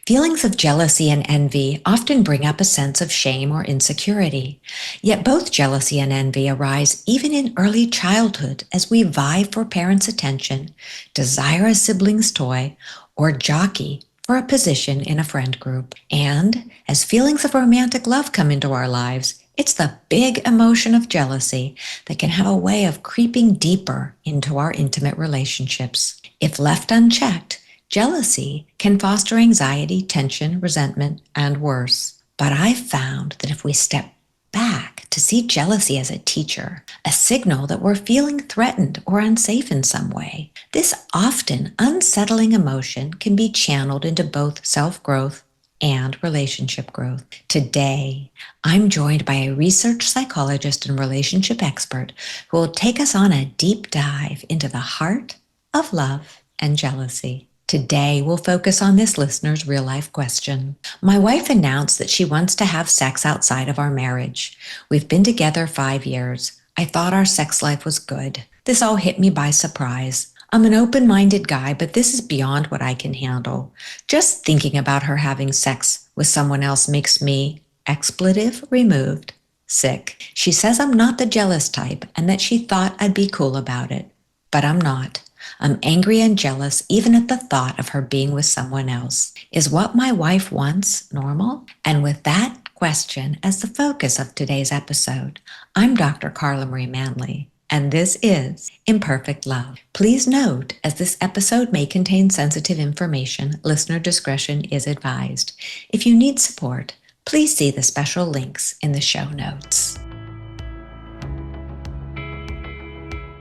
Feelings of jealousy and envy often bring up a sense of shame or insecurity. Yet both jealousy and envy arise even in early childhood as we vie for parents' attention, desire a sibling's toy, or jockey for a position in a friend group. And as feelings of romantic love come into our lives, it's the big emotion of jealousy that can have a way of creeping deeper into our intimate relationships. If left unchecked, jealousy can foster anxiety, tension, resentment, and worse. But I've found that if we step back to see jealousy as a teacher, a signal that we're feeling threatened or unsafe in some way, this often unsettling emotion can be channeled into both self-growth and relationship growth. Today, I'm joined by a research psychologist and relationship expert who will take us on a deep dive into the heart of love and jealousy. Today, we'll focus on this listener's real-life question. My wife announced that she wants to have sex outside of our marriage. We've been together 5 years. I thought our sex life was good. This all hit me by surprise. I'm an open-minded guy, but this is beyond what I can handle. Just thinking about her having sex with someone else makes me, expletive removed, sick. She says I'm not the jealous type and that she thought I'd be cool about it, but I'm not. I'm angry and jealous even at the thought of her being with someone else. Is what my wife wants normal? And with that question as the focus of today's episode, I'm Dr. Carla Marie Manly, and this is Imperfect Love. Please note, as this episode may contain sensitive information, listener discretion is advised. If you need support, please see the special links in the show notes.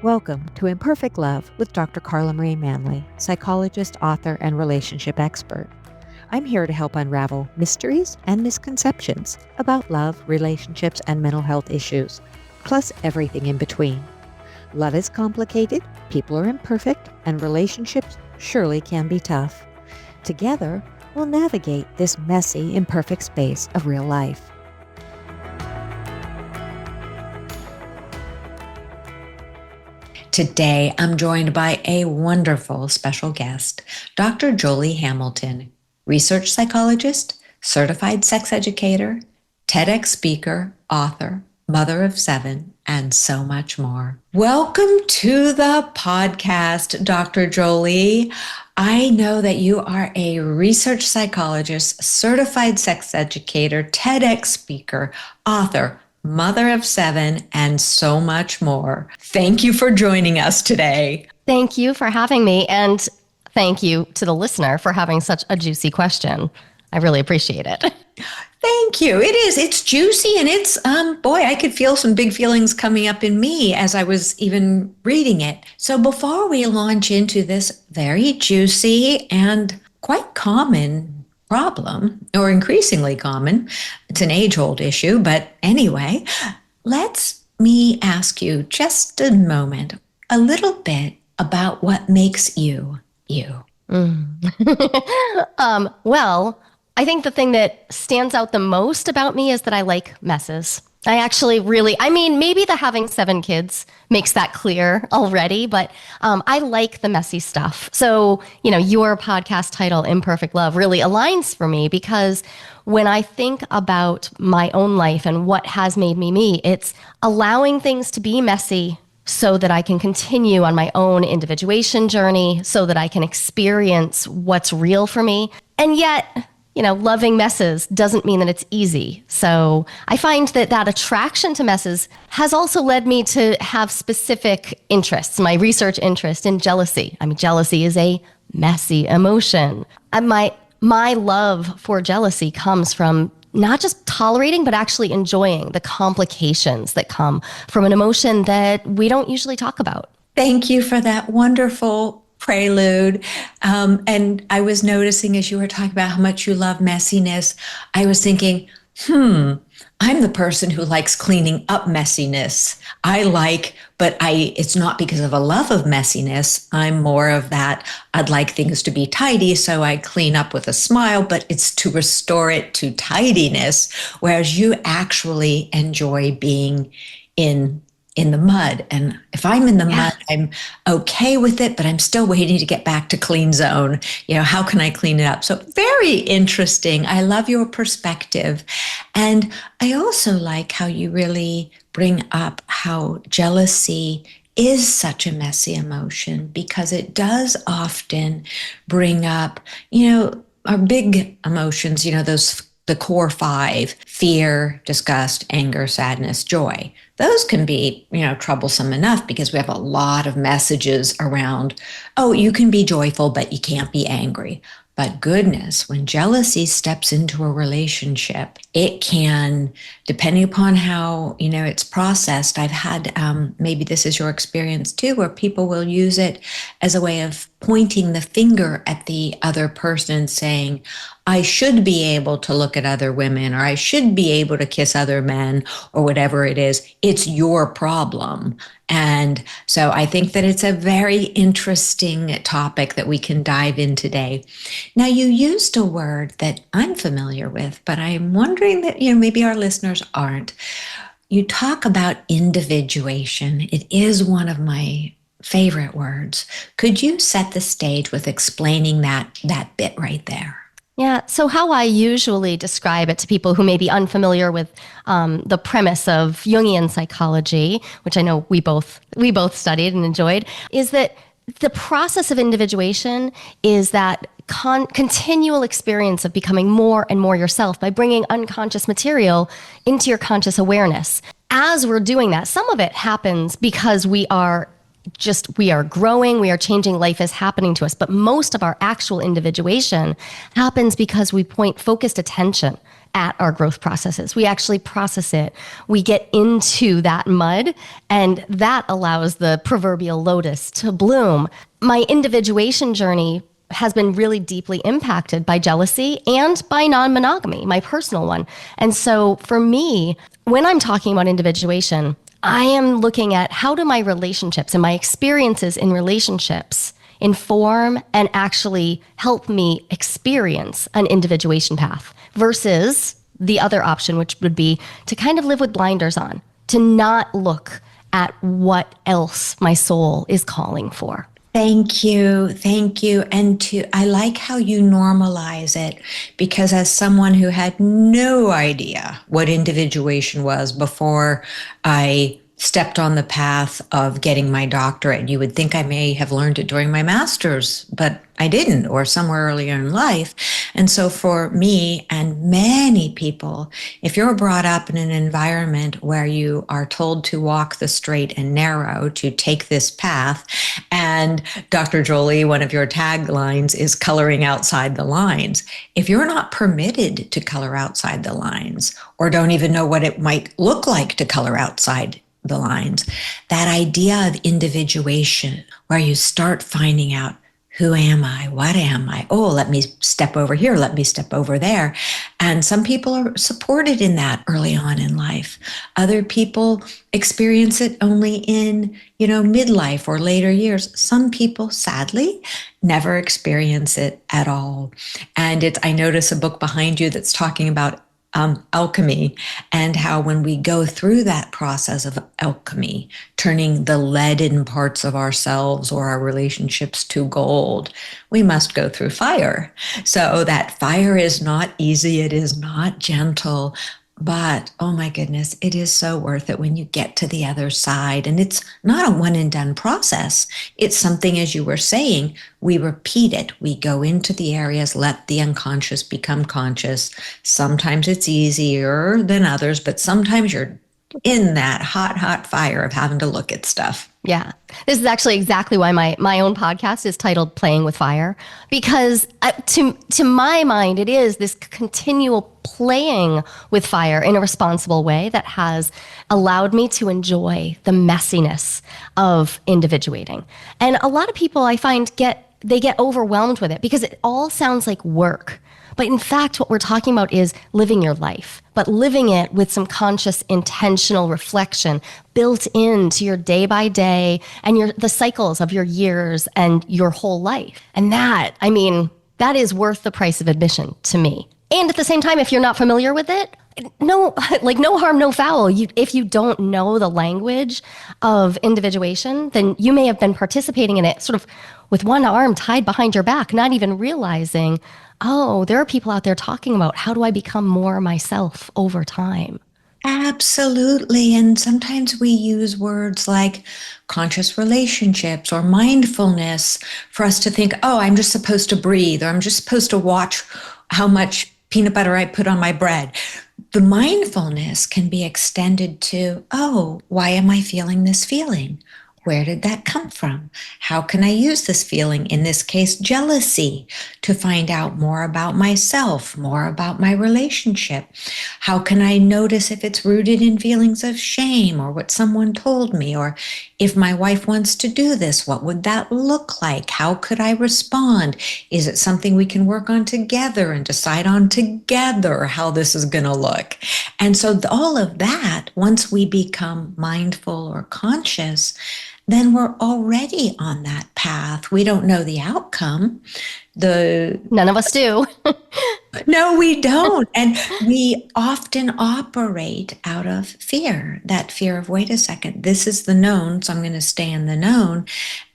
Welcome to Imperfect Love with Dr. Carla Marie Manly, psychologist, author, and relationship expert. I'm here to help unravel mysteries and misconceptions about love, relationships, and mental health issues, plus everything in between. Love is complicated, people are imperfect, and relationships surely can be tough. Together, we'll navigate this messy, imperfect space of real life. Today, I'm joined by a wonderful special guest, Dr. Joli Hamilton, research psychologist, certified sex educator, TEDx speaker, author, mother of 7, and so much more. Welcome to the podcast, Dr. Joli. I know that you are a research psychologist, certified sex educator, TEDx speaker, author, mother of 7, and so much more. Thank you for joining us today. Thank you for having me, and thank you to the listener for having such a juicy question. I really appreciate it. Thank you. It is. It's juicy, and it's, I could feel some big feelings coming up in me as I was even reading it. So before we launch into this very juicy and quite common problem, or increasingly common, it's an age-old issue, but anyway, let me ask you just a moment, a little bit about what makes you, you. Well, I think the thing that stands out the most about me is that I like messes. I actually maybe the having 7 kids makes that clear already, but I like the messy stuff. So, your podcast title, Imperfect Love, really aligns for me because when I think about my own life and what has made me me, it's allowing things to be messy so that I can continue on my own individuation journey, so that I can experience what's real for me. And yet, loving messes doesn't mean that it's easy. So I find that attraction to messes has also led me to have specific interests. My research interest in jealousy. Jealousy is a messy emotion. And my love for jealousy comes from not just tolerating, but actually enjoying the complications that come from an emotion that we don't usually talk about. Thank you for that wonderful prelude. And I was noticing as you were talking about how much you love messiness, I was thinking, I'm the person who likes cleaning up messiness. It's not because of a love of messiness. I'm more of that. I'd like things to be tidy, so I clean up with a smile, but it's to restore it to tidiness. Whereas you actually enjoy being in in the mud. And if I'm in the mud, I'm okay with it, but I'm still waiting to get back to clean zone. How can I clean it up? So very interesting. I love your perspective. And I also like how you really bring up how jealousy is such a messy emotion, because it does often bring up, our big emotions, the core five: fear, disgust, anger, sadness, joy. Those can be, troublesome enough because we have a lot of messages around, oh, you can be joyful, but you can't be angry. But goodness, when jealousy steps into a relationship, it can, depending upon how, it's processed. I've had, maybe this is your experience too, where people will use it as a way of pointing the finger at the other person, saying, I should be able to look at other women, or I should be able to kiss other men, or whatever it is. It's your problem. And so I think that it's a very interesting topic that we can dive in today. Now, you used a word that I'm familiar with, but I'm wondering that, maybe our listeners aren't. You talk about individuation. It is one of my favorite words. Could you set the stage with explaining that bit right there? Yeah. So how I usually describe it to people who may be unfamiliar with the premise of Jungian psychology, which I know we both studied and enjoyed, is that the process of individuation is that continual experience of becoming more and more yourself by bringing unconscious material into your conscious awareness. As we're doing that, some of it happens because we are growing, we are changing, life is happening to us. But most of our actual individuation happens because we point focused attention at our growth processes. We actually process it. We get into that mud, and that allows the proverbial lotus to bloom. My individuation journey has been really deeply impacted by jealousy and by non-monogamy, my personal one. And so for me, when I'm talking about individuation, I am looking at how do my relationships and my experiences in relationships inform and actually help me experience an individuation path versus the other option, which would be to kind of live with blinders on, to not look at what else my soul is calling for. Thank you. Thank you. And I like how you normalize it, because as someone who had no idea what individuation was before I stepped on the path of getting my doctorate, you would think I may have learned it during my master's, but I didn't, or somewhere earlier in life. And so for me and many people, if you're brought up in an environment where you are told to walk the straight and narrow, to take this path, and Dr. Joli, one of your taglines is coloring outside the lines. If you're not permitted to color outside the lines, or don't even know what it might look like to color outside the lines, that idea of individuation, where you start finding out, who am I? What am I? Oh, let me step over here. Let me step over there. And some people are supported in that early on in life. Other people experience it only in, midlife or later years. Some people, sadly, never experience it at all. And I notice a book behind you that's talking about alchemy, and how when we go through that process of alchemy, turning the leaden parts of ourselves or our relationships to gold, we must go through fire. So that fire is not easy. It is not gentle. But, oh my goodness, it is so worth it when you get to the other side. And it's not a one and done process. It's something, as you were saying, we repeat it. We go into the areas, let the unconscious become conscious. Sometimes it's easier than others, but sometimes you're in that hot fire of having to look at stuff. Yeah. This is actually exactly why my own podcast is titled Playing with Fire, because to my mind, it is this continual playing with fire in a responsible way that has allowed me to enjoy the messiness of individuating. And a lot of people I find get overwhelmed with it because it all sounds like work. But in fact, what we're talking about is living your life, but living it with some conscious, intentional reflection built into your day by day and the cycles of your years and your whole life. And that is worth the price of admission to me. And at the same time, if you're not familiar with it, no, like no harm, no foul. If you don't know the language of individuation, then you may have been participating in it sort of with one arm tied behind your back, not even realizing, oh, there are people out there talking about how do I become more myself over time? Absolutely. And sometimes we use words like conscious relationships or mindfulness for us to think, oh, I'm just supposed to breathe, or I'm just supposed to watch how much peanut butter I put on my bread. The mindfulness can be extended to, oh, why am I feeling this feeling? Where did that come from? How can I use this feeling, in this case, jealousy, to find out more about myself, more about my relationship? How can I notice if it's rooted in feelings of shame or what someone told me? Or if my wife wants to do this, what would that look like? How could I respond? Is it something we can work on together and decide on together how this is going to look? And so all of that, once we become mindful or conscious, then we're already on that path. We don't know the outcome. None of us do. No, we don't. And we often operate out of fear, that fear of, wait a second, this is the known, so I'm going to stay in the known.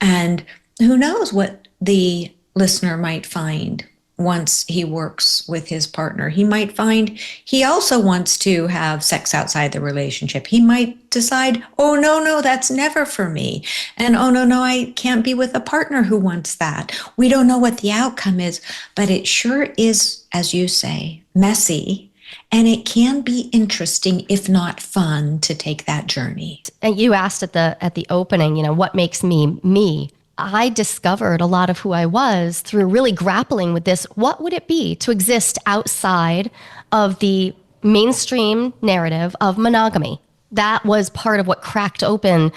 And who knows what the listener might find once he works with his partner. He might find he also wants to have sex outside the relationship. He might decide, oh, no, that's never for me. And oh, no, I can't be with a partner who wants that. We don't know what the outcome is, but it sure is, as you say, messy. And it can be interesting, if not fun, to take that journey. And you asked at the opening, what makes me me? I discovered a lot of who I was through really grappling with this. What would it be to exist outside of the mainstream narrative of monogamy? That was part of what cracked open,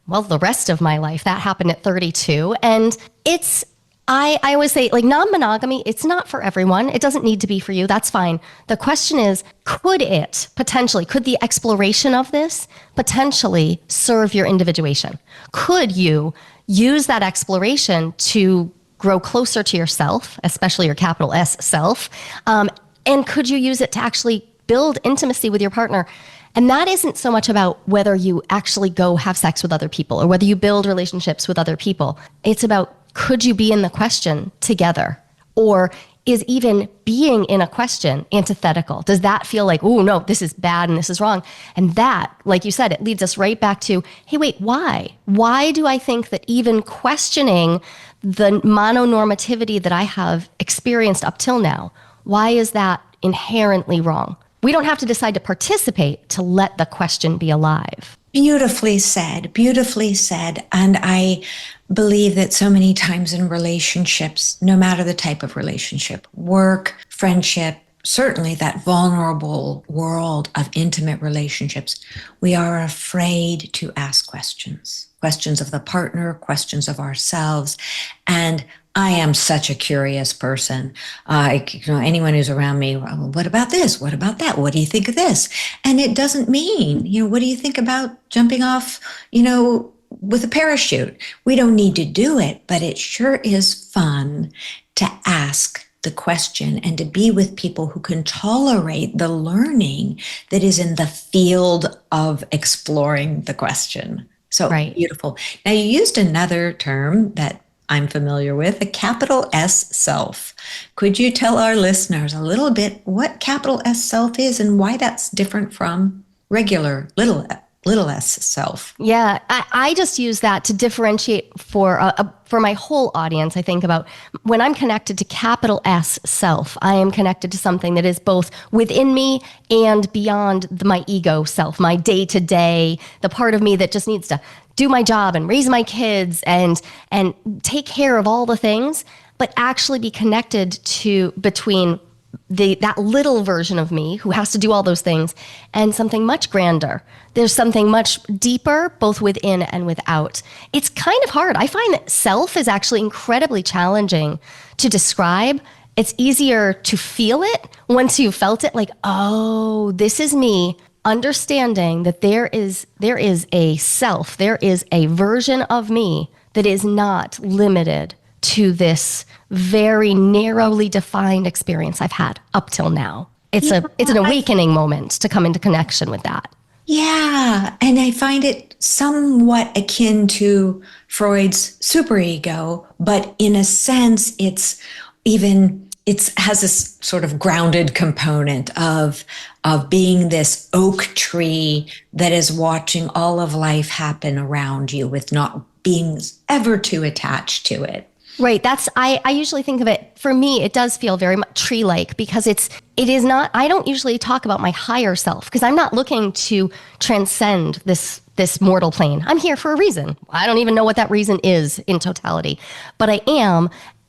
well, the rest of my life. That happened at 32. And I always say, like, non-monogamy, it's not for everyone. It doesn't need to be for you. That's fine. The question is, could the exploration of this potentially serve your individuation? Could you use that exploration to grow closer to yourself, especially your capital S self? And could you use it to actually build intimacy with your partner? And that isn't so much about whether you actually go have sex with other people or whether you build relationships with other people. It's about, could you be in the question together? Or is even being in a question antithetical? Does that feel like, oh, no, this is bad and this is wrong? And that, like you said, it leads us right back to, hey, wait, why? Why do I think that even questioning the mononormativity that I have experienced up till now, why is that inherently wrong? We don't have to decide to participate to let the question be alive. Beautifully said, beautifully said. And I believe that so many times in relationships, no matter the type of relationship, work, friendship, certainly that vulnerable world of intimate relationships, we are afraid to ask questions of the partner, questions of ourselves. And I am such a curious person. Anyone who's around me, well, what about this? What about that? What do you think of this? And it doesn't mean, what do you think about jumping off, with a parachute? We don't need to do it, but it sure is fun to ask the question and to be with people who can tolerate the learning that is in the field of exploring the question. So right. Beautiful. Now, you used another term that I'm familiar with, a capital S self. Could you tell our listeners a little bit what capital S self is and why that's different from regular little s self? Yeah, I just use that to differentiate for my whole audience. I think about when I'm connected to capital S self, I am connected to something that is both within me and beyond my ego self, my day-to-day, the part of me that just needs to do my job and raise my kids and take care of all the things, but actually be connected to between that little version of me who has to do all those things and something much grander. There's something much deeper, both within and without. It's kind of hard. I find that self is actually incredibly challenging to describe. It's easier to feel it once you've felt it, like, oh, this is me. Understanding that there is a self, there is a version of me that is not limited to this very narrowly defined experience I've had up till now. it's an awakening moment to come into connection with that. Yeah. And I find it somewhat akin to Freud's superego, but in a sense, it has this sort of grounded component of being this oak tree that is watching all of life happen around you with not being ever too attached to it. Right. I usually think of it, for me, it does feel very much tree-like because it is not, I don't usually talk about my higher self because I'm not looking to transcend this mortal plane. I'm here for a reason. I don't even know what that reason is in totality, but I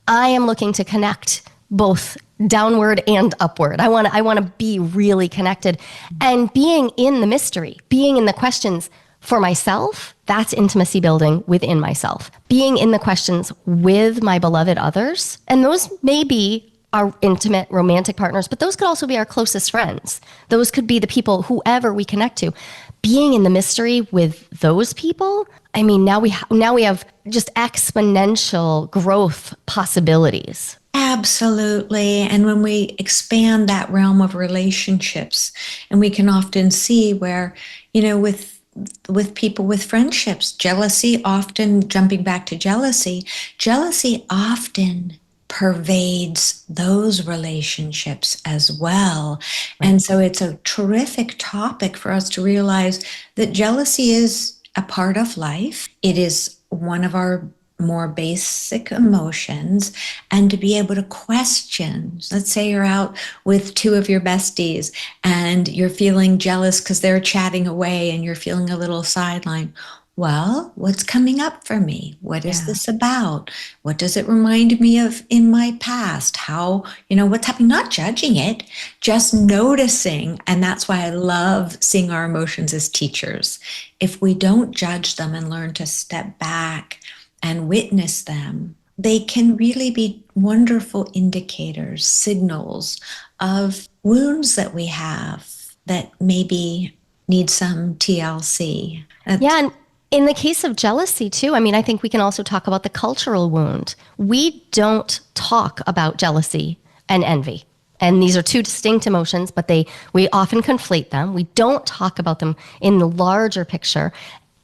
am looking to connect both downward and upward. I want to be really connected, and being in the mystery, being in the questions for myself, that's intimacy building within myself. Being in the questions with my beloved others, and those may be our intimate romantic partners, but those could also be our closest friends. Those could be the people, whoever we connect to. Being in the mystery with those people, I mean, now we have just exponential growth possibilities. Absolutely. And when we expand that realm of relationships, and we can often see where, with people with friendships, jealousy often, jumping back to jealousy often pervades those relationships as well. Right. And so it's a terrific topic for us to realize that jealousy is a part of life. It is one of our more basic emotions, and to be able to question, let's say you're out with two of your besties and you're feeling jealous because they're chatting away and you're feeling a little sidelined. Well, what's coming up for me? What is this about? What does it remind me of in my past? How, what's happening? Not judging it, just noticing. And that's why I love seeing our emotions as teachers. If we don't judge them and learn to step back and witness them, they can really be wonderful indicators, signals of wounds that we have that maybe need some TLC. And in the case of jealousy too, I think we can also talk about the cultural wound. We don't talk about jealousy and envy. And these are two distinct emotions, but we often conflate them. We don't talk about them in the larger picture.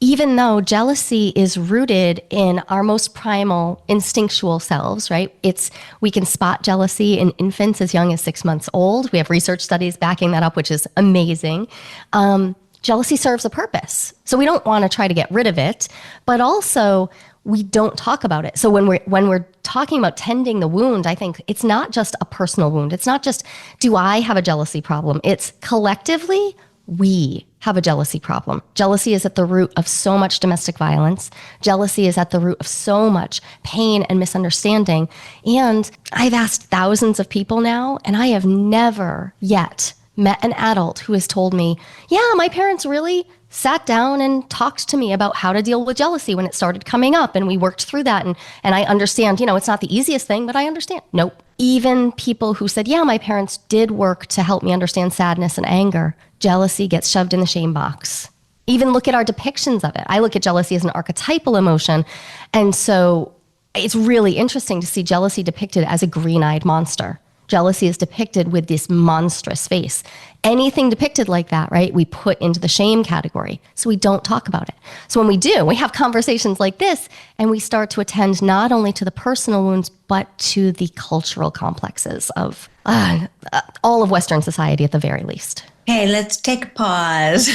Even though jealousy is rooted in our most primal instinctual selves, right? We can spot jealousy in infants as young as 6 months old. We have research studies backing that up, which is amazing. Jealousy serves a purpose. So we don't want to try to get rid of it, but also we don't talk about it. So when we're talking about tending the wound, I think it's not just a personal wound. It's not just, do I have a jealousy problem? It's collectively, we have a jealousy problem. Jealousy is at the root of so much domestic violence. Jealousy is at the root of so much pain and misunderstanding. And I've asked thousands of people now, and I have never yet met an adult who has told me, yeah, my parents really sat down and talked to me about how to deal with jealousy when it started coming up. And we worked through that. And I understand, it's not the easiest thing, but I understand. Nope. Even people who said, yeah, my parents did work to help me understand sadness and anger, jealousy gets shoved in the shame box. Even look at our depictions of it. I look at jealousy as an archetypal emotion. And so it's really interesting to see jealousy depicted as a green-eyed monster. Jealousy is depicted with this monstrous face. Anything depicted like that, right, we put into the shame category. So we don't talk about it. So when we do, we have conversations like this, and we start to attend not only to the personal wounds, but to the cultural complexes of all of Western society at the very least. Okay, let's take a pause.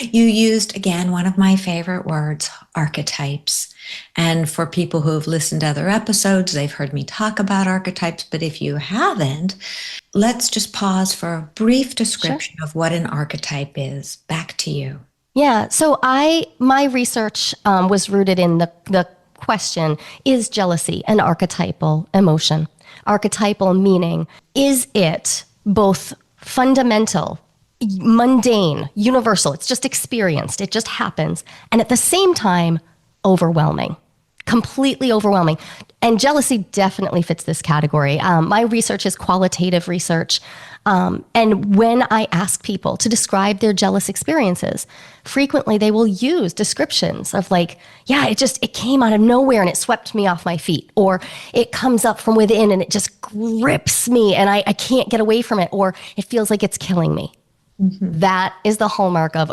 You used, again, one of my favorite words, archetypes. And for people who have listened to other episodes, they've heard me talk about archetypes. But if you haven't, let's just pause for a brief description of what an archetype is. Back to you. Yeah, so my research was rooted in the question, is jealousy an archetypal emotion? Archetypal meaning, is it both fundamental, mundane, universal, it's just experienced, it just happens, and at the same time, overwhelming, completely overwhelming. And jealousy definitely fits this category. My research is qualitative research. And when I ask people to describe their jealous experiences, frequently they will use descriptions of like, yeah, it came out of nowhere and it swept me off my feet, or it comes up from within and it just grips me and I can't get away from it, or it feels like it's killing me. That is the hallmark of,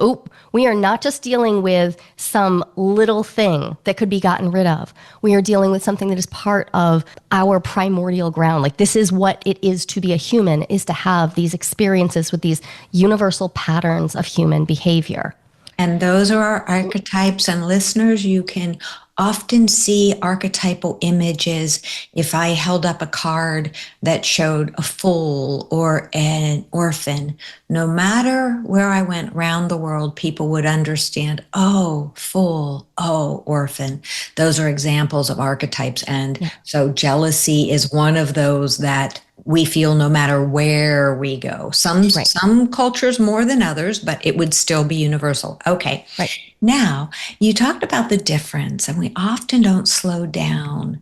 we are not just dealing with some little thing that could be gotten rid of. We are dealing with something that is part of our primordial ground. Like, this is what it is to be a human, is to have these experiences with these universal patterns of human behavior. And those are our archetypes. And listeners, you can often see archetypal images. If I held up a card that showed a fool or an orphan, no matter where I went around the world, people would understand, oh, fool, oh, orphan. Those are examples of archetypes. And so jealousy is one of those that we feel no matter where we go. Some cultures more than others, but it would still be universal. Okay. Right. Now, you talked about the difference, and we often don't slow down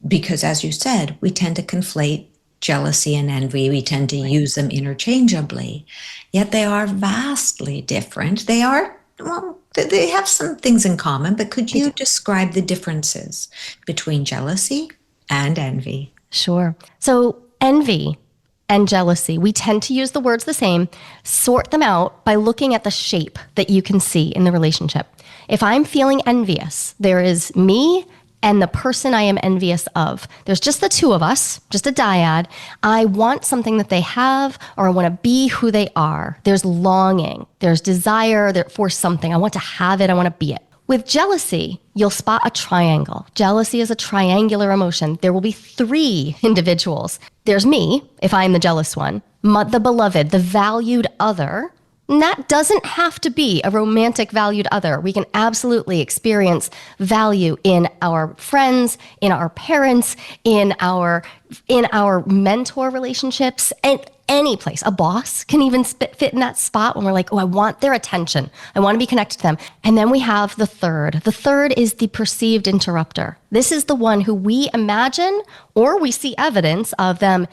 because, as you said, we tend to conflate jealousy and envy. We tend to use them interchangeably, yet they are vastly different. They have some things in common, but could you describe the differences between jealousy and envy? Sure. So envy and jealousy, we tend to use the words the same, sort them out by looking at the shape that you can see in the relationship. If I'm feeling envious, there is me and the person I am envious of. There's just the two of us, just a dyad. I want something that they have, or I want to be who they are. There's longing, there's desire for something. I want to have it, I want to be it. With jealousy, you'll spot a triangle. Jealousy is a triangular emotion. There will be three individuals. There's me, if I'm the jealous one, the beloved, the valued other. And that doesn't have to be a romantic valued other. We can absolutely experience value in our friends, in our parents, in our mentor relationships, and any place. A boss can even fit in that spot when we're like, I want their attention. I want to be connected to them. And then we have the third. The third is the perceived interrupter. This is the one who we imagine or we see evidence of them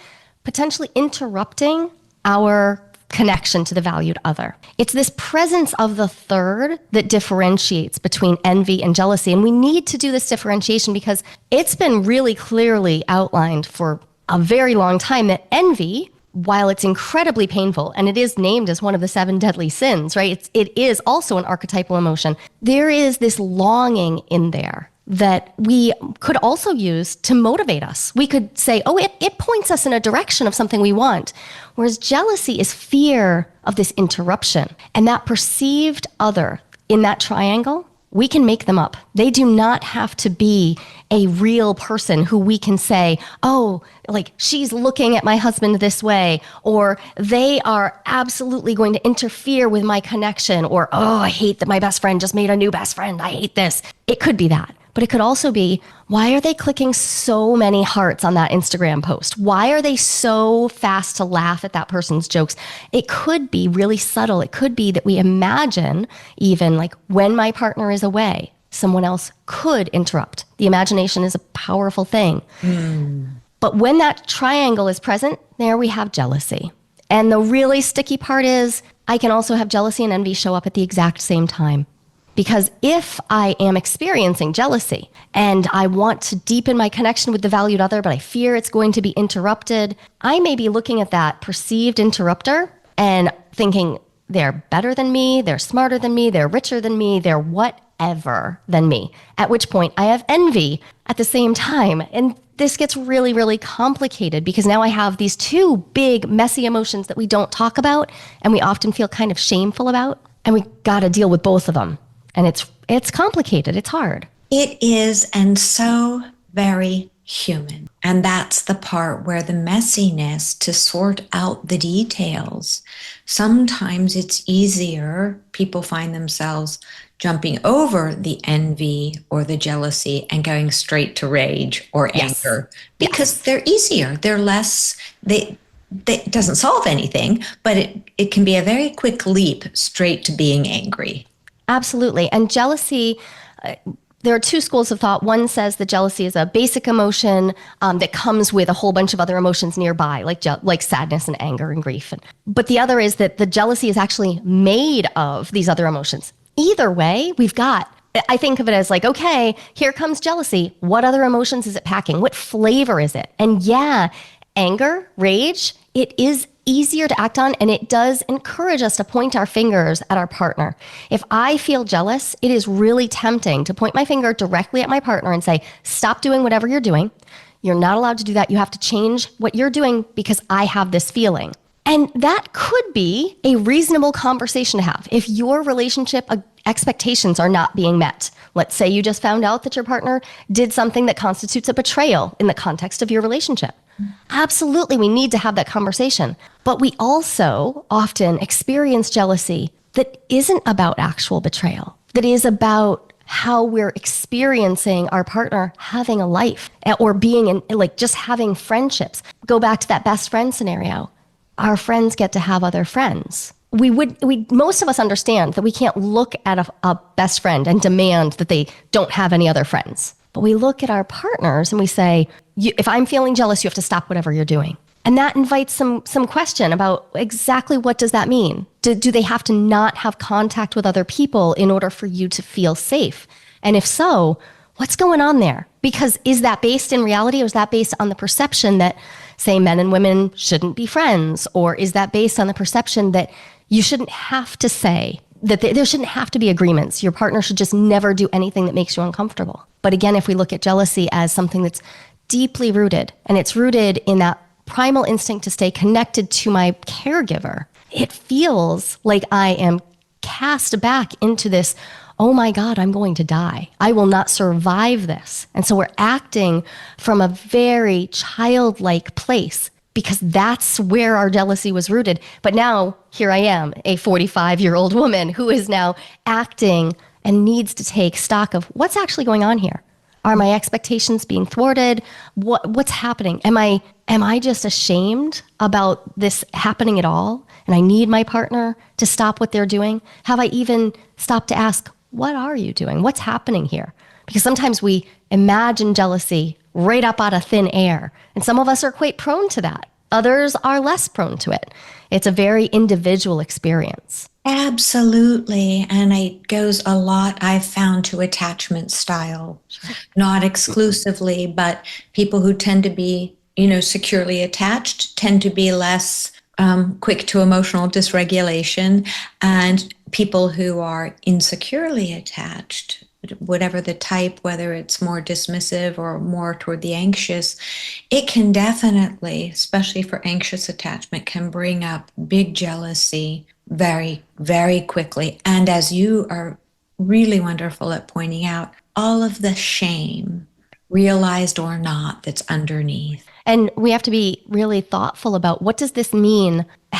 potentially interrupting our connection to the valued other. It's this presence of the third that differentiates between envy and jealousy. And we need to do this differentiation because it's been really clearly outlined for a very long time that envy, while it's incredibly painful, and it is named as one of the 7 deadly sins, right? It is also an archetypal emotion. There is this longing in there that we could also use to motivate us. We could say, it points us in a direction of something we want. Whereas jealousy is fear of this interruption. And that perceived other in that triangle, we can make them up. They do not have to be a real person who we can say, like she's looking at my husband this way, or they are absolutely going to interfere with my connection, or, I hate that my best friend just made a new best friend. I hate this. It could be that. But it could also be, why are they clicking so many hearts on that Instagram post? Why are they so fast to laugh at that person's jokes? It could be really subtle. It could be that we imagine even like when my partner is away, someone else could interrupt. The imagination is a powerful thing. But when that triangle is present, there we have jealousy. And the really sticky part is I can also have jealousy and envy show up at the exact same time. Because if I am experiencing jealousy and I want to deepen my connection with the valued other, but I fear it's going to be interrupted, I may be looking at that perceived interrupter and thinking they're better than me, they're smarter than me, they're richer than me, they're whatever than me. At which point I have envy at the same time. And this gets really, really complicated because now I have these two big, messy emotions that we don't talk about and we often feel kind of shameful about. And we got to deal with both of them. And it's complicated. It's hard. It is, and so very human. And that's the part where the messiness to sort out the details. Sometimes it's easier. People find themselves jumping over the envy or the jealousy and going straight to rage or anger because they're easier. They're less, it doesn't solve anything, but it can be a very quick leap straight to being angry. Absolutely. And jealousy, there are two schools of thought. One says that jealousy is a basic emotion that comes with a whole bunch of other emotions nearby, like sadness and anger and grief. But the other is that the jealousy is actually made of these other emotions. Either way, I think of it as like, okay, here comes jealousy. What other emotions is it packing? What flavor is it? And yeah, anger, rage, it is easier to act on, and it does encourage us to point our fingers at our partner. If I feel jealous, it is really tempting to point my finger directly at my partner and say, stop doing whatever you're doing. You're not allowed to do that. You have to change what you're doing because I have this feeling. And that could be a reasonable conversation to have. If your relationship expectations are not being met, let's say you just found out that your partner did something that constitutes a betrayal in the context of your relationship. Absolutely, we need to have that conversation. But we also often experience jealousy that isn't about actual betrayal, that is about how we're experiencing our partner having a life or being in, like, just having friendships. Go back to that best friend scenario. Our friends get to have other friends. Most of us understand that we can't look at a best friend and demand that they don't have any other friends. But we look at our partners and we say, if I'm feeling jealous, you have to stop whatever you're doing. And that invites some question about exactly what does that mean? Do they have to not have contact with other people in order for you to feel safe? And if so, what's going on there? Because is that based in reality, or is that based on the perception that, say, men and women shouldn't be friends? Or is that based on the perception that you shouldn't have to say, that there shouldn't have to be agreements? Your partner should just never do anything that makes you uncomfortable. But again, if we look at jealousy as something that's deeply rooted, and it's rooted in that primal instinct to stay connected to my caregiver, it feels like I am cast back into this, oh my God, I'm going to die. I will not survive this. And so we're acting from a very childlike place because that's where our jealousy was rooted. But now here I am, a 45-year-old woman who is now acting and needs to take stock of what's actually going on here. Are my expectations being thwarted? What's happening? Am I just ashamed about this happening at all? And I need my partner to stop what they're doing? Have I even stopped to ask, what are you doing? What's happening here? Because sometimes we imagine jealousy right up out of thin air. And some of us are quite prone to that. Others are less prone to it. It's a very individual experience. Absolutely. And it goes a lot, I've found, to attachment style, not exclusively, but people who tend to be, securely attached tend to be less quick to emotional dysregulation, and people who are insecurely attached, whatever the type, whether it's more dismissive or more toward the anxious, it can definitely, especially for anxious attachment, can bring up big jealousy very, very quickly. And as you are really wonderful at pointing out, all of the shame, realized or not, that's underneath. And we have to be really thoughtful about what does this mean? It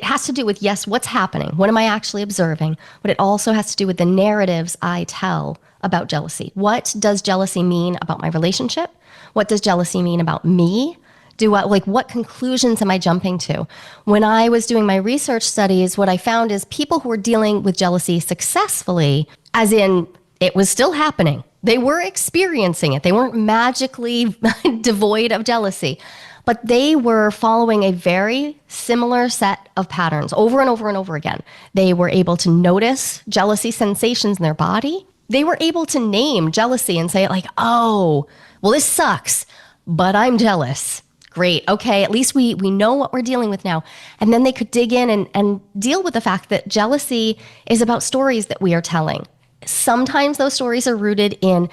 has to do with, yes, what's happening? What am I actually observing? But it also has to do with the narratives I tell about jealousy. What does jealousy mean about my relationship? What does jealousy mean about me? What conclusions am I jumping to? When I was doing my research studies, what I found is people who were dealing with jealousy successfully, as in it was still happening. They were experiencing it. They weren't magically devoid of jealousy, but they were following a very similar set of patterns over and over and over again. They were able to notice jealousy sensations in their body. They were able to name jealousy and say, like, oh, well, this sucks, but I'm jealous. Great. Okay. At least we know what we're dealing with now. And then they could dig in and deal with the fact that jealousy is about stories that we are telling. Sometimes those stories are rooted in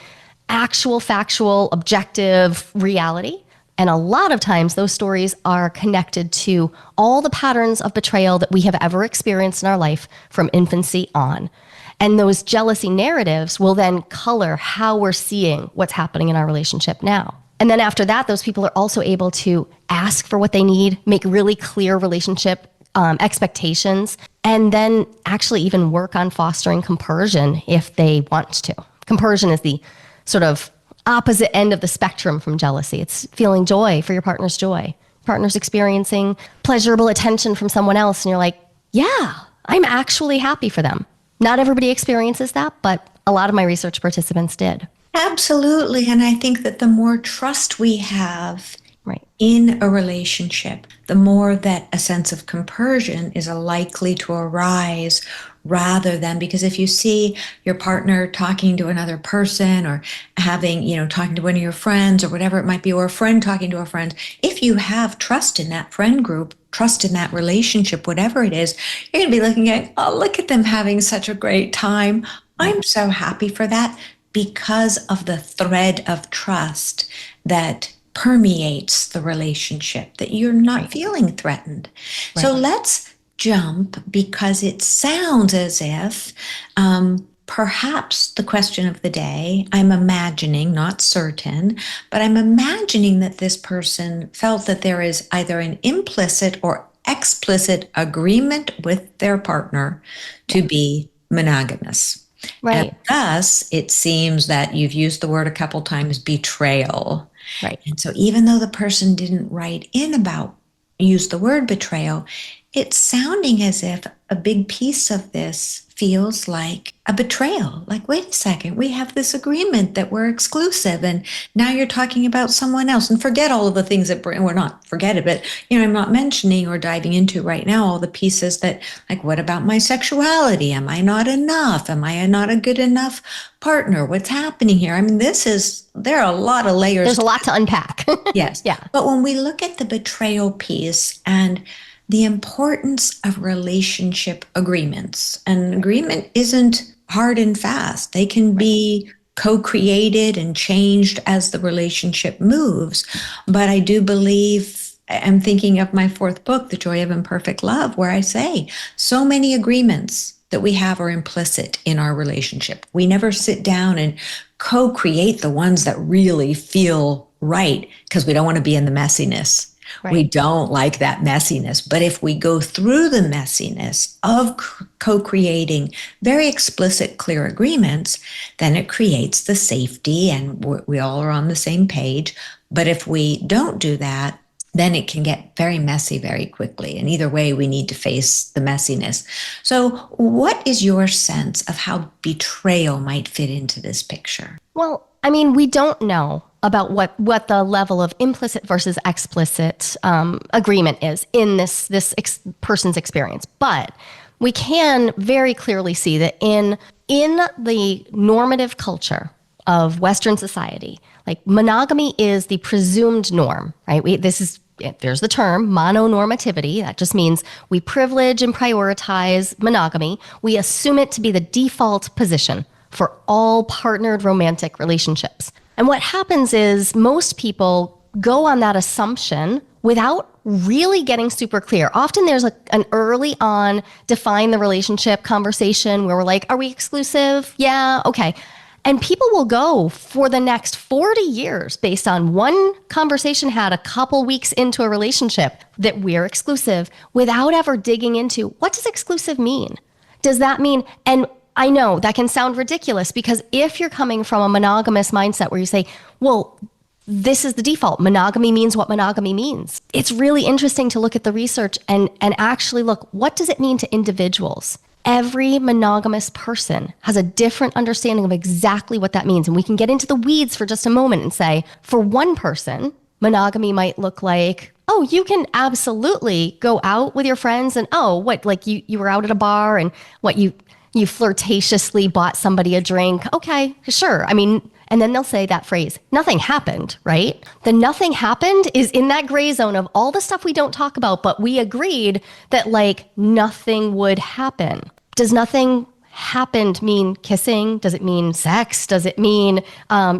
actual, factual, objective reality. And a lot of times those stories are connected to all the patterns of betrayal that we have ever experienced in our life from infancy on. And those jealousy narratives will then color how we're seeing what's happening in our relationship now. And then after that, those people are also able to ask for what they need, make really clear relationship expectations, and then actually even work on fostering compersion if they want to. Compersion is the sort of opposite end of the spectrum from jealousy. It's feeling joy for your partner's joy. Partner's experiencing pleasurable attention from someone else, and you're like, yeah, I'm actually happy for them. Not everybody experiences that, but a lot of my research participants did. Absolutely. And I think that the more trust we have Right. in a relationship, the more that a sense of compersion is likely to arise, rather than, because if you see your partner talking to another person or having, talking to one of your friends or whatever it might be, or a friend talking to a friend, if you have trust in that friend group, trust in that relationship, whatever it is, you're going to be looking at, oh, look at them having such a great time. I'm so happy for that, because of the thread of trust that permeates the relationship, that you're not feeling threatened. Right. So let's jump, because it sounds as if perhaps the question of the day, I'm imagining, not certain, but I'm imagining that this person felt that there is either an implicit or explicit agreement with their partner to be monogamous. Right. And thus, it seems that you've used the word a couple times, betrayal. Right. And so even though the person didn't write in about, use the word betrayal, it's sounding as if a big piece of this feels like a betrayal. Like, wait a second, we have this agreement that we're exclusive, and now you're talking about someone else. And forget all of the things that we're not, forget it, but I'm not mentioning or diving into right now all the pieces that, like, what about my sexuality? Am I not enough? Am I not a good enough partner? What's happening here? I mean, there are a lot of layers. There's a lot to unpack. Yes. Yeah. But when we look at the betrayal piece and the importance of relationship agreements, and agreement isn't hard and fast. They can be co-created and changed as the relationship moves. But I do believe, I'm thinking of my fourth book, The Joy of Imperfect Love, where I say so many agreements that we have are implicit in our relationship. We never sit down and co-create the ones that really feel right, because we don't want to be in the messiness. Right. We don't like that messiness. But if we go through the messiness of co-creating very explicit, clear agreements, then it creates the safety and we all are on the same page. But if we don't do that, then it can get very messy very quickly. And either way, we need to face the messiness. So what is your sense of how betrayal might fit into this picture? Well, I mean, we don't know about what the level of implicit versus explicit agreement is in this person's experience. But we can very clearly see that in the normative culture of Western society, like monogamy is the presumed norm, right? There's the term mononormativity. That just means we privilege and prioritize monogamy. We assume it to be the default position for all partnered romantic relationships. And what happens is most people go on that assumption without really getting super clear. Often there's an early on define the relationship conversation where we're like, are we exclusive? Yeah, okay. And people will go for the next 40 years based on one conversation had a couple weeks into a relationship that we're exclusive without ever digging into what does exclusive mean? Does that mean, and I know that can sound ridiculous because if you're coming from a monogamous mindset where you say, well, this is the default, monogamy means what monogamy means. It's really interesting to look at the research and actually look, what does it mean to individuals? Every monogamous person has a different understanding of exactly what that means. And we can get into the weeds for just a moment and say, for one person, monogamy might look like, oh, you can absolutely go out with your friends and, oh, what, like you were out at a bar and what you flirtatiously bought somebody a drink. Okay, sure. I mean, and then they'll say that phrase, nothing happened, right? The nothing happened is in that gray zone of all the stuff we don't talk about, but we agreed that like nothing would happen. Does nothing happened mean kissing? Does it mean sex? Does it mean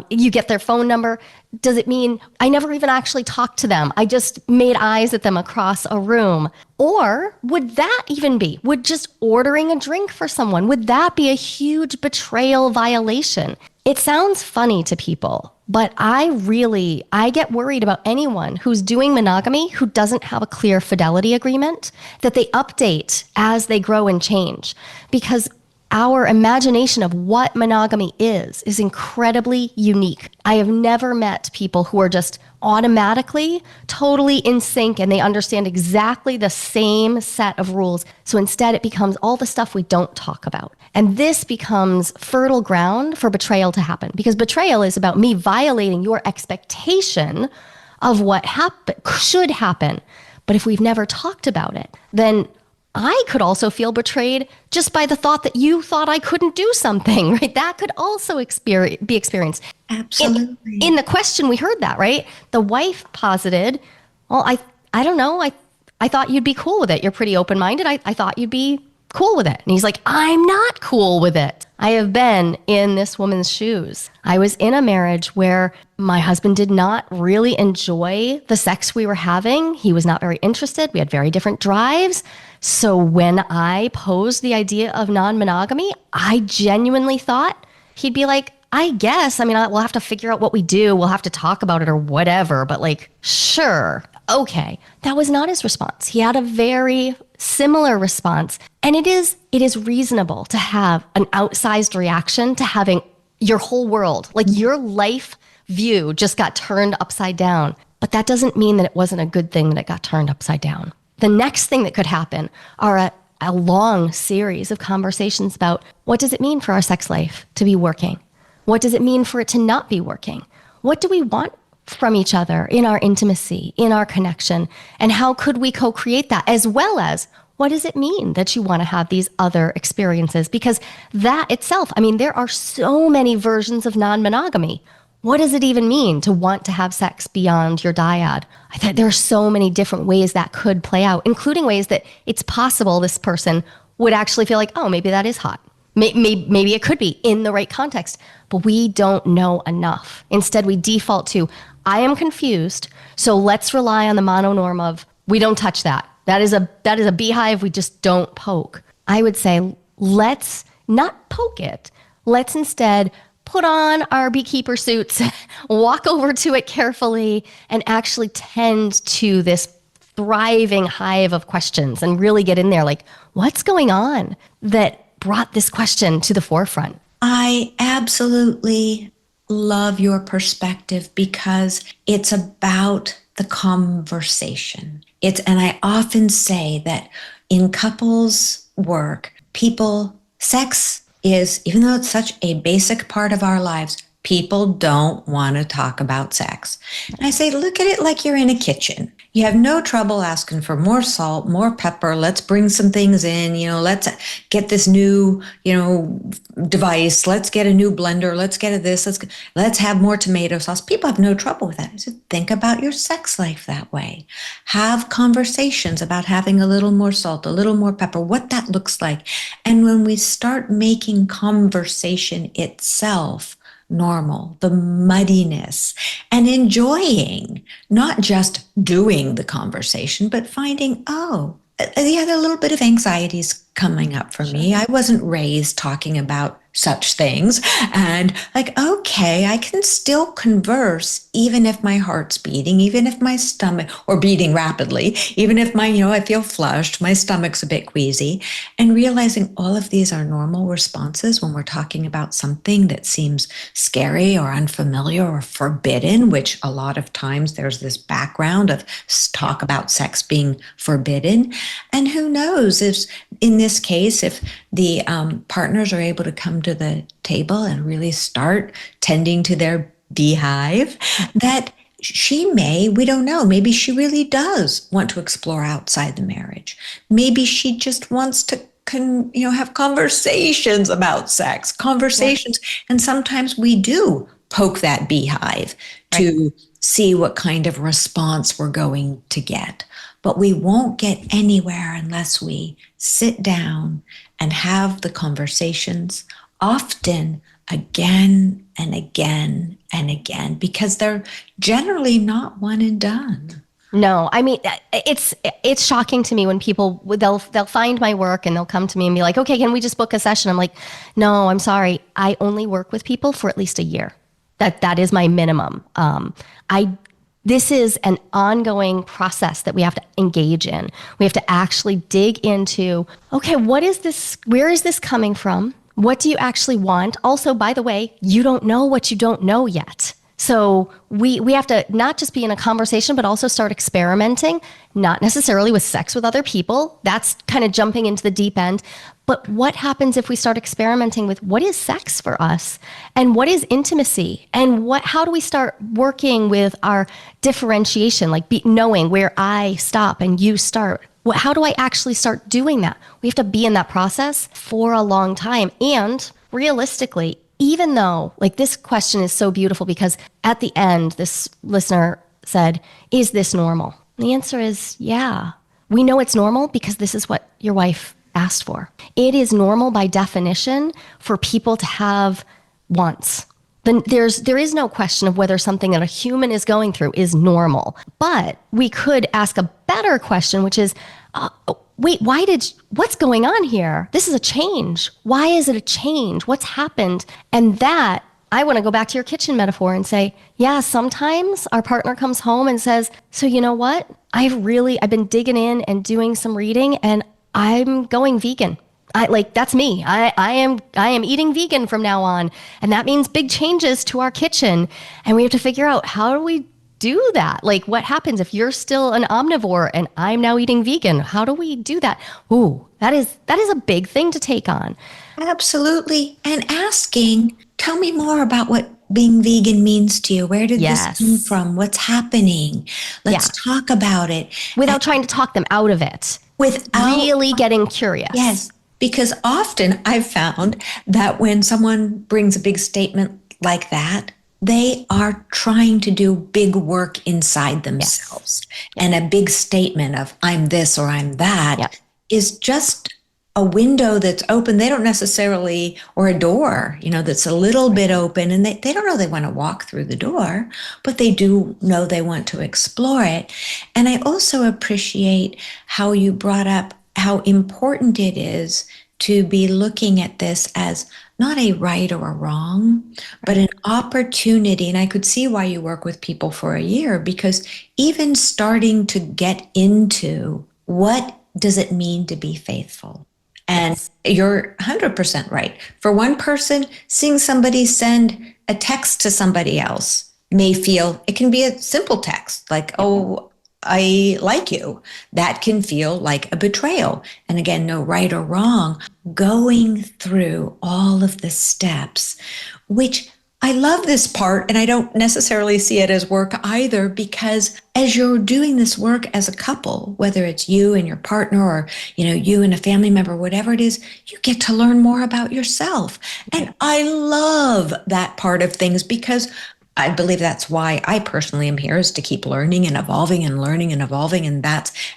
you get their phone number? Does it mean I never even actually talked to them? I just made eyes at them across a room? Or would that even be, would just ordering a drink for someone, would that be a huge betrayal violation? It sounds funny to people, but I get worried about anyone who's doing monogamy who doesn't have a clear fidelity agreement that they update as they grow and change, because our imagination of what monogamy is incredibly unique. I have never met people who are just automatically totally in sync and they understand exactly the same set of rules. So instead it becomes all the stuff we don't talk about. And this becomes fertile ground for betrayal to happen, because betrayal is about me violating your expectation of what should happen. But if we've never talked about it, then I could also feel betrayed just by the thought that you thought I couldn't do something, right? That could also be experienced. Absolutely. In the question, we heard that, right? The wife posited, well, I don't know. I thought you'd be cool with it. You're pretty open-minded. I thought you'd be cool with it. And he's like, I'm not cool with it. I have been in this woman's shoes. I was in a marriage where my husband did not really enjoy the sex we were having. He was not very interested. We had very different drives. So when I posed the idea of non-monogamy, I genuinely thought he'd be like, I guess, we'll have to figure out what we do. We'll have to talk about it or whatever, but like, sure, okay. That was not his response. He had a very similar response. And it is reasonable to have an outsized reaction to having your whole world, like your life view just got turned upside down. But that doesn't mean that it wasn't a good thing that it got turned upside down. The next thing that could happen are a long series of conversations about what does it mean for our sex life to be working? What does it mean for it to not be working? What do we want from each other in our intimacy, in our connection? And how could we co-create that? As well as, what does it mean that you want to have these other experiences? Because that itself, there are so many versions of non-monogamy. What does it even mean to want to have sex beyond your dyad? I think there are so many different ways that could play out, including ways that it's possible this person would actually feel like, oh, maybe that is hot. Maybe it could be in the right context, but we don't know enough. Instead, we default to, I am confused, so let's rely on the mononorm of, we don't touch that. That is a beehive we just don't poke. I would say, let's not poke it. Let's instead put on our beekeeper suits, walk over to it carefully, and actually tend to this thriving hive of questions and really get in there, like, what's going on that brought this question to the forefront? I absolutely love your perspective because it's about the conversation. And I often say that in couples work, sex is, even though it's such a basic part of our lives, people don't want to talk about sex. And I say, look at it like you're in a kitchen. You have no trouble asking for more salt, more pepper. Let's bring some things in, let's get this new, device. Let's get a new blender. Let's get this. Let's have more tomato sauce. People have no trouble with that. So think about your sex life that way. Have conversations about having a little more salt, a little more pepper, what that looks like. And when we start making conversation itself normal, the muddiness, and enjoying, not just doing the conversation, but finding, oh, yeah, a little bit of anxiety's coming up for me. I wasn't raised talking about such things. And like, okay, I can still converse even if my heart's beating, even if my stomach, or beating rapidly, even if I feel flushed, my stomach's a bit queasy, and realizing all of these are normal responses when we're talking about something that seems scary or unfamiliar or forbidden, which a lot of times there's this background of talk about sex being forbidden. And who knows if, in this case, if the partners are able to come to the table and really start tending to their beehive, that we don't know, maybe she really does want to explore outside the marriage. Maybe she just wants to have conversations about sex, conversations. Yeah. And sometimes we do poke that beehive to see what kind of response we're going to get. But we won't get anywhere unless we sit down and have the conversations, often again and again and again, because they're generally not one and done. No, it's shocking to me when people, they'll find my work and they'll come to me and be like, okay, can we just book a session? I'm like, no, I'm sorry. I only work with people for at least a year. That is my minimum. This is an ongoing process that we have to engage in. We have to actually dig into, okay, what is this? Where is this coming from? What do you actually want? Also, by the way, you don't know what you don't know yet. So we have to not just be in a conversation, but also start experimenting, not necessarily with sex with other people. That's kind of jumping into the deep end. But what happens if we start experimenting with what is sex for us and what is intimacy and how do we start working with our differentiation, like knowing where I stop and you start? How do I actually start doing that? We have to be in that process for a long time. And realistically, even though like this question is so beautiful because at the end, this listener said, is this normal? And the answer is, yeah. We know it's normal because this is what your wife asked for. It is normal by definition for people to have wants. Then there is no question of whether something that a human is going through is normal. But we could ask a better question, which is, wait, what's going on here? This is a change. Why is it a change? What's happened? And that, I want to go back to your kitchen metaphor and say, yeah, sometimes our partner comes home and says, so you know what? I've been digging in and doing some reading and I'm going vegan. That's me. I am eating vegan from now on. And that means big changes to our kitchen. And we have to figure out, how do we do that? Like, what happens if you're still an omnivore and I'm now eating vegan? How do we do that? Ooh, that is a big thing to take on. Absolutely. And asking, tell me more about what being vegan means to you. Where did this come from? What's happening? Let's talk about it. Without trying to talk them out of it. Without really getting curious. Yes. Because often I've found that when someone brings a big statement like that, they are trying to do big work inside themselves. Yes. And a big statement of I'm this or I'm that is just a window that's open. They don't necessarily, or a door, that's a little bit open, and they don't know they want to walk through the door, but they do know they want to explore it. And I also appreciate how you brought up how important it is to be looking at this as not a right or a wrong, but an opportunity. And I could see why you work with people for a year, because even starting to get into what does it mean to be faithful? And you're 100% right. For one person, seeing somebody send a text to somebody else may feel, it can be a simple text like, oh, I like you. That can feel like a betrayal. And again, no right or wrong. Going through all of the steps, which I love this part, and I don't necessarily see it as work either, because as you're doing this work as a couple, whether it's you and your partner or, you and a family member, whatever it is, you get to learn more about yourself. And I love that part of things, because I believe that's why I personally am here, is to keep learning and evolving and learning and evolving. And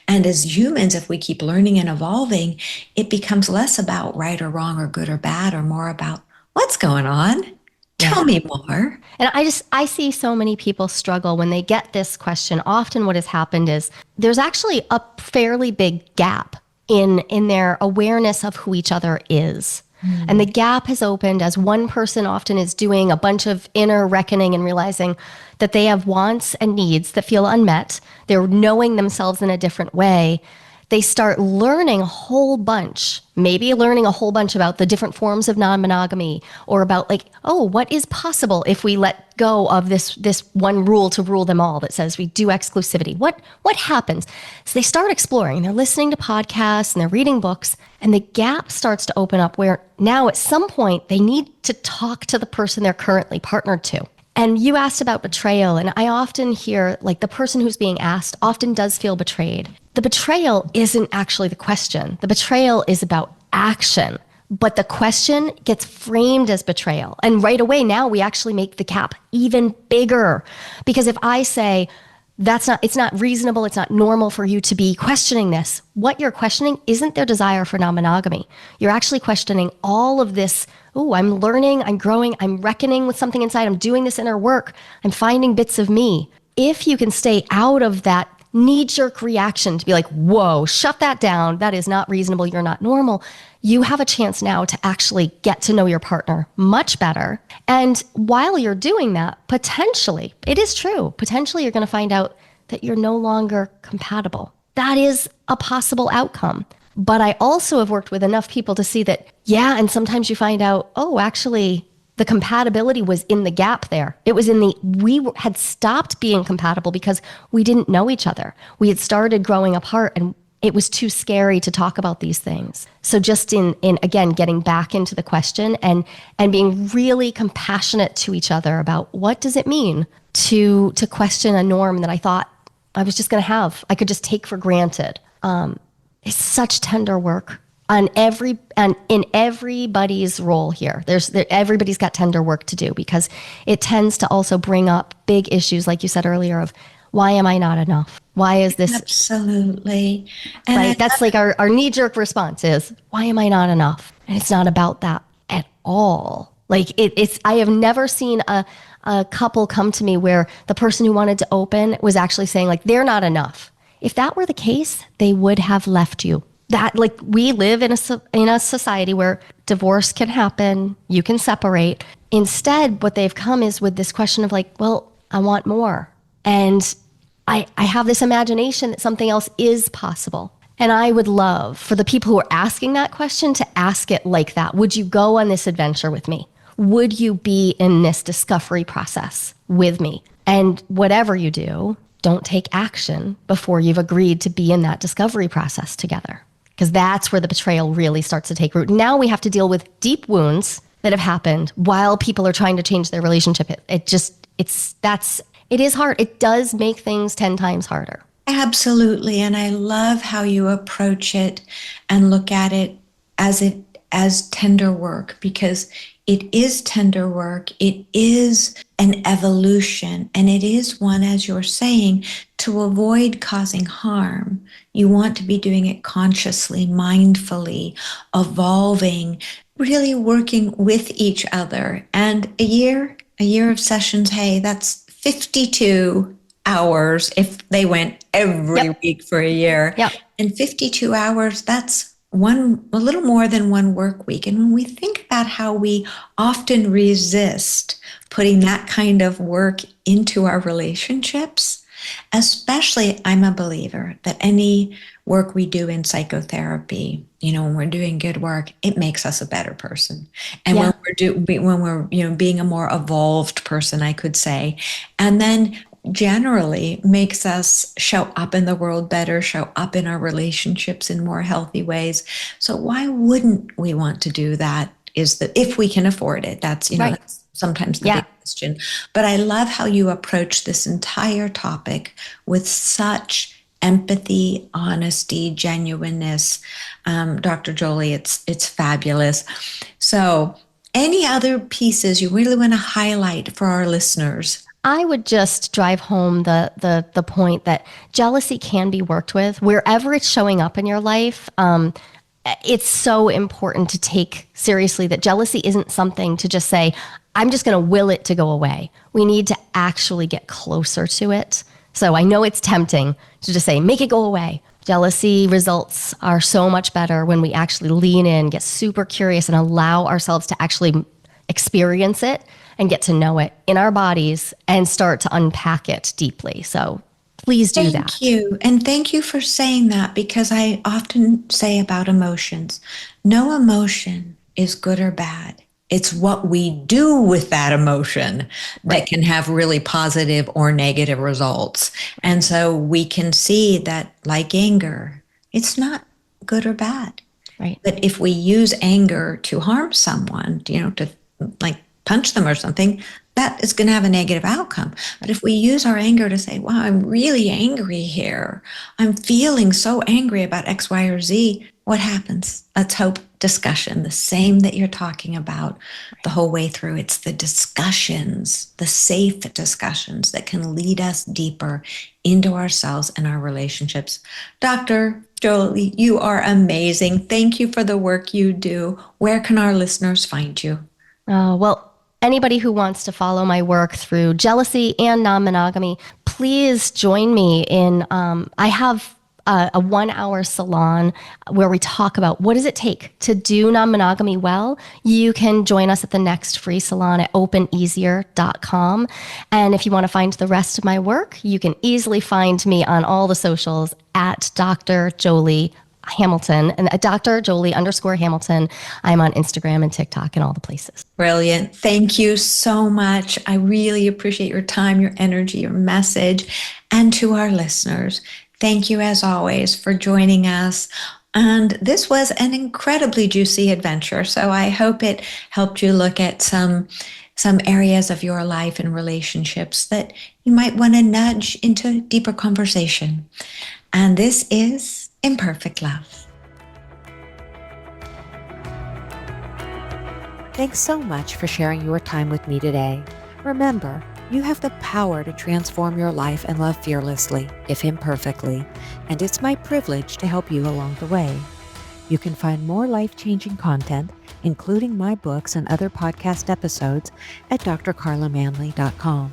as humans, if we keep learning and evolving, it becomes less about right or wrong or good or bad, or more about what's going on. Tell me more. And I see so many people struggle when they get this question. Often what has happened is there's actually a fairly big gap in their awareness of who each other is. And the gap has opened as one person often is doing a bunch of inner reckoning and realizing that they have wants and needs that feel unmet. They're knowing themselves in a different way. They start learning a whole bunch, maybe learning a whole bunch about the different forms of non-monogamy, or about what is possible if we let go of this one rule to rule them all that says we do exclusivity. What happens? So they start exploring, and they're listening to podcasts and they're reading books, and the gap starts to open up where now at some point they need to talk to the person they're currently partnered to. And you asked about betrayal, and I often hear the person who's being asked often does feel betrayed. The betrayal isn't actually the question. The betrayal is about action, but the question gets framed as betrayal. And right away now we actually make the gap even bigger, because if I say, it's not reasonable, it's not normal for you to be questioning this, what you're questioning isn't their desire for non-monogamy. You're actually questioning all of this. Oh, I'm learning, I'm growing, I'm reckoning with something inside, I'm doing this inner work, I'm finding bits of me. If you can stay out of that knee-jerk reaction to be like, whoa, shut that down, that is not reasonable, you're not normal, you have a chance now to actually get to know your partner much better. And while you're doing that, potentially, it is true, potentially you're going to find out that you're no longer compatible. That is a possible outcome. But I also have worked with enough people to see that, and sometimes you find out, oh, actually, The compatibility was in the gap there. It was in had stopped being compatible because we didn't know each other. We had started growing apart, and it was too scary to talk about these things. So just in again, getting back into the question and being really compassionate to each other about what does it mean to question a norm that I thought I was just going to have, I could just take for granted. It's such tender work on in everybody's role here. Everybody's got tender work to do, because it tends to also bring up big issues, like you said earlier, of why am I not enough? Why is this? Absolutely. And right. That's like our knee-jerk response is, why am I not enough? And it's not about that at all. Like it's, I have never seen a couple come to me where the person who wanted to open was actually saying like, they're not enough. If that were the case, they would have left you. That, like, we live in a society where divorce can happen, you can separate. Instead, what they've come is with this question of like, well, I want more. And I have this imagination that something else is possible. And I would love for the people who are asking that question to ask it like that. Would you go on this adventure with me? Would you be in this discovery process with me? And whatever you do, don't take action before you've agreed to be in that discovery process together. Because that's where the betrayal really starts to take root. Now we have to deal with deep wounds that have happened while people are trying to change their relationship. It is hard. It does make things 10 times harder. Absolutely. And I love how you approach it and look at it as tender work, because it is tender work. It is an evolution, and it is one, as you're saying, to avoid causing harm. You want to be doing it consciously, mindfully, evolving, really working with each other. And a year of sessions, hey, that's 52 hours if they went every week for a year. Yep. And 52 hours, that's a little more than one work week. And when we think about how we often resist putting that kind of work into our relationships, especially, I'm a believer that any work we do in psychotherapy, when we're doing good work, it makes us a better person. And when we're being a more evolved person, I could say, and then generally makes us show up in the world better, show up in our relationships in more healthy ways. So why wouldn't we want to do that? Is that if we can afford it? That's, right. That's sometimes the big question. But I love how you approach this entire topic with such empathy, honesty, genuineness. Dr. Joli, it's fabulous. So any other pieces you really want to highlight for our listeners? I would just drive home the point that jealousy can be worked with wherever it's showing up in your life. It's so important to take seriously that jealousy isn't something to just say, I'm just going to will it to go away. We need to actually get closer to it. So I know it's tempting to just say, make it go away. Jealousy results are so much better when we actually lean in, get super curious, and allow ourselves to actually experience it and get to know it in our bodies and start to unpack it deeply. So please do that. Thank you. And thank you for saying that, because I often say about emotions, no emotion is good or bad. It's what we do with that emotion that can have really positive or negative results. And so we can see that, like anger, it's not good or bad. Right. But if we use anger to harm someone, to like punch them or something, that is going to have a negative outcome. But if we use our anger to say, wow, I'm really angry here, I'm feeling so angry about X, Y, or Z, what happens? Let's hope discussion, the same that you're talking about the whole way through. It's the discussions, the safe discussions that can lead us deeper into ourselves and our relationships. Dr. Joli, you are amazing. Thank you for the work you do. Where can our listeners find you? Well, anybody who wants to follow my work through jealousy and non-monogamy, please join me in, I have a 1-hour salon where we talk about what does it take to do non-monogamy well. You can join us at the next free salon at openeasier.com. And if you want to find the rest of my work, you can easily find me on all the socials at Dr. Joli Hamilton, and Dr. Joli _Hamilton. I'm on Instagram and TikTok and all the places. Brilliant. Thank you so much. I really appreciate your time, your energy, your message. And to our listeners, thank you as always for joining us. And this was an incredibly juicy adventure. So I hope it helped you look at some areas of your life and relationships that you might want to nudge into deeper conversation. And this is Imperfect Love. Thanks so much for sharing your time with me today. Remember, you have the power to transform your life and love fearlessly, if imperfectly, and it's my privilege to help you along the way. You can find more life-changing content, including my books and other podcast episodes, at drcarlamanly.com.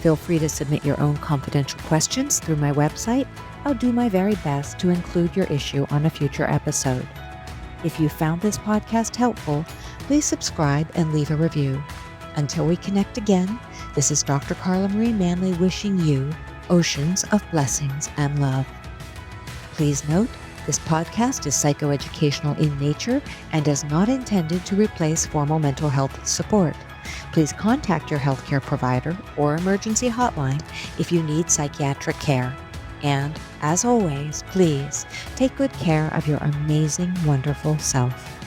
Feel free to submit your own confidential questions through my website. I'll do my very best to include your issue on a future episode. If you found this podcast helpful, please subscribe and leave a review. Until we connect again, this is Dr. Carla Marie Manly wishing you oceans of blessings and love. Please note, this podcast is psychoeducational in nature and is not intended to replace formal mental health support. Please contact your healthcare provider or emergency hotline if you need psychiatric care. And, as always, please take good care of your amazing, wonderful self.